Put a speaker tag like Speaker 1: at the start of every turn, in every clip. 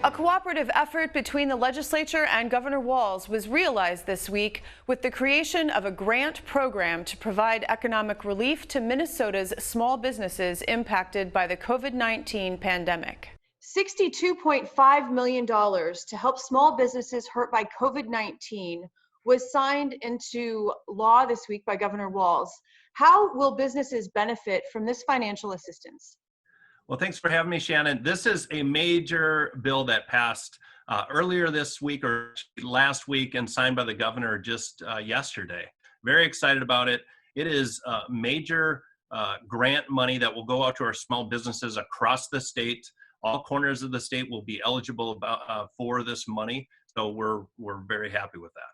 Speaker 1: A cooperative effort between the legislature and Governor Walz was realized this week with the creation of a grant program to provide economic relief to Minnesota's small businesses impacted by the COVID-19 pandemic.
Speaker 2: $62.5 million to help small businesses hurt by COVID-19 was signed into law this week by Governor Walz. How will businesses benefit from this financial assistance?
Speaker 3: Well, thanks for having me, Shannon. This is a major bill that passed earlier this week or last week and signed by the governor just yesterday. Very excited about it. It is major grant money that will go out to our small businesses across the state. All corners of the state will be eligible for this money. So we're very happy with that.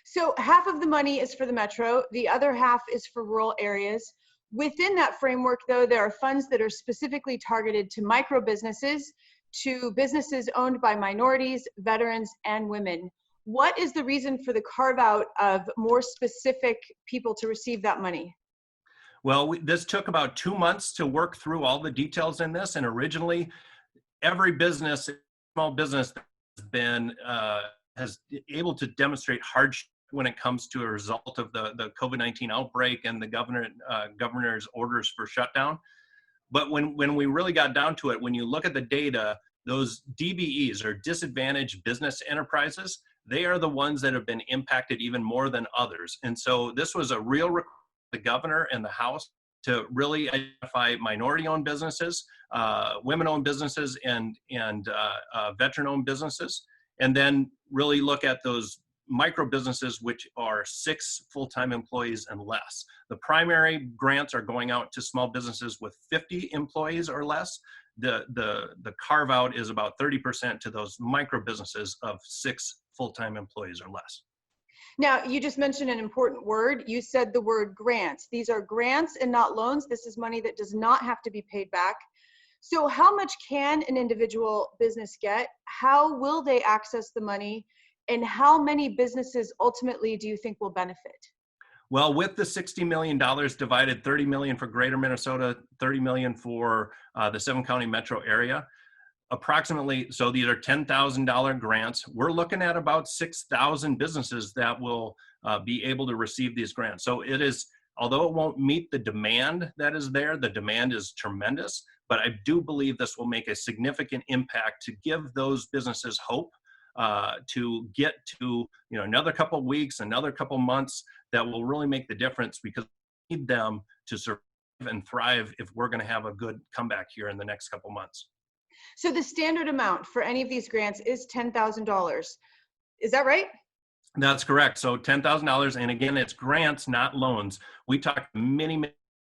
Speaker 2: So half of the money is for the metro, the other half is for rural areas. Within that framework, though, there are funds that are specifically targeted to micro businesses, to businesses owned by minorities, veterans, and women. What is the reason for the carve out of more specific people to receive that money?
Speaker 3: Well, this took about 2 months to work through all the details in this, and originally, every business, small business, has able to demonstrate hardship when it comes to a result of the COVID-19 outbreak and the governor's orders for shutdown. But when we really got down to it, when you look at the data, those DBEs, or disadvantaged business enterprises, they are the ones that have been impacted even more than others. And so this was a real request of the governor and the House to really identify minority-owned businesses, women-owned businesses, and veteran-owned businesses, and then really look at those micro businesses, which are 6 full-time employees and less. The primary grants are going out to small businesses with 50 employees or less. The carve out is about 30% to those micro businesses of 6 full-time employees or less.
Speaker 2: Now, you just mentioned an important word. You said the word grants. These are grants and not loans. This is money that does not have to be paid back. So how much can an individual business get? How will they access the money? And how many businesses ultimately do you think will benefit?
Speaker 3: Well, with the $60 million divided, $30 million for Greater Minnesota, $30 million for the 7-county metro area, approximately, so these are $10,000 grants. We're looking at about 6,000 businesses that will be able to receive these grants. So it is, although it won't meet the demand that is there, the demand is tremendous, but I do believe this will make a significant impact to give those businesses hope to get to another couple of weeks, another couple of months that will really make the difference, because we need them to survive and thrive if we're going to have a good comeback here in the next couple of months.
Speaker 2: So the standard amount for any of these grants is $10,000. Is that right?
Speaker 3: That's correct. So $10,000, and again, it's grants, not loans. We talked to many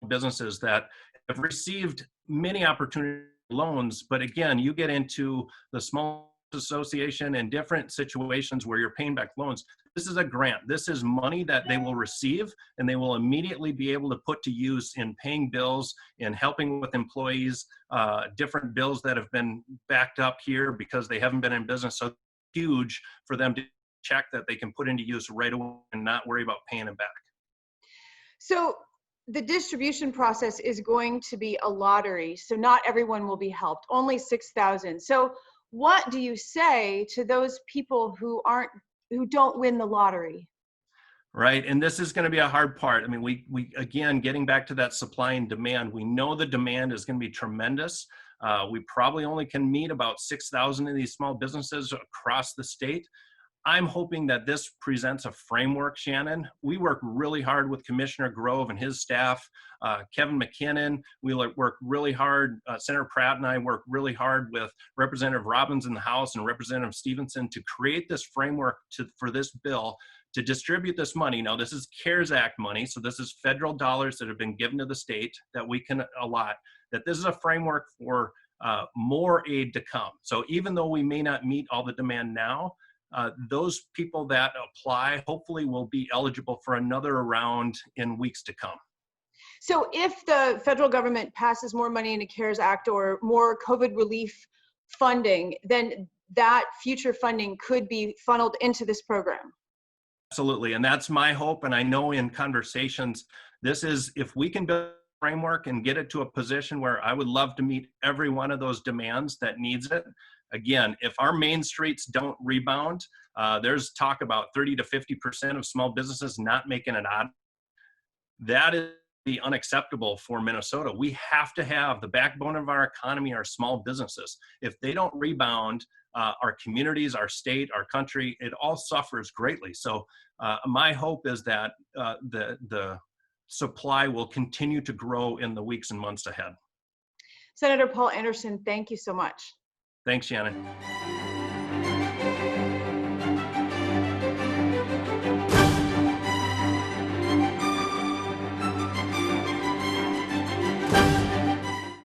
Speaker 3: businesses that have received many opportunity loans, but again, you get into the small association and different situations where you're paying back loans. This is a grant. This is money that they will receive, and they will immediately be able to put to use in paying bills, in helping with employees, different bills that have been backed up here because they haven't been in business. So huge for them to check that they can put into use right away and not worry about paying them back.
Speaker 2: So the distribution process is going to be a lottery. So not everyone will be helped, only 6,000. So what do you say to those people who don't win the lottery?
Speaker 3: Right, and this is going to be a hard part. I mean, we again, getting back to that supply and demand, we know the demand is going to be tremendous. We probably only can meet about 6,000 of these small businesses across the state. I'm hoping that this presents a framework, Shannon. We work really hard with Commissioner Grove and his staff, Kevin McKinnon. We work really hard, Senator Pratt and I work really hard with Representative Robbins in the House and Representative Stevenson to create this framework for this bill to distribute this money. Now, this is CARES Act money, so this is federal dollars that have been given to the state that we can allot, that this is a framework for more aid to come. So even though we may not meet all the demand now, those people that apply hopefully will be eligible for another round in weeks to come.
Speaker 2: So if the federal government passes more money in the CARES Act or more COVID relief funding, then that future funding could be funneled into this program.
Speaker 3: Absolutely, and that's my hope, and I know in conversations, this is, if we can build framework and get it to a position where I would love to meet every one of those demands that needs it. Again, if our main streets don't rebound, there's talk about 30 to 50% of small businesses not making it out. That is unacceptable for Minnesota. We have to have the backbone of our economy, our small businesses. If they don't rebound, our communities, our state, our country, it all suffers greatly. So my hope is that the supply will continue to grow in the weeks and months ahead.
Speaker 2: Senator Paul Anderson, thank you so much.
Speaker 3: Thanks, Shannon.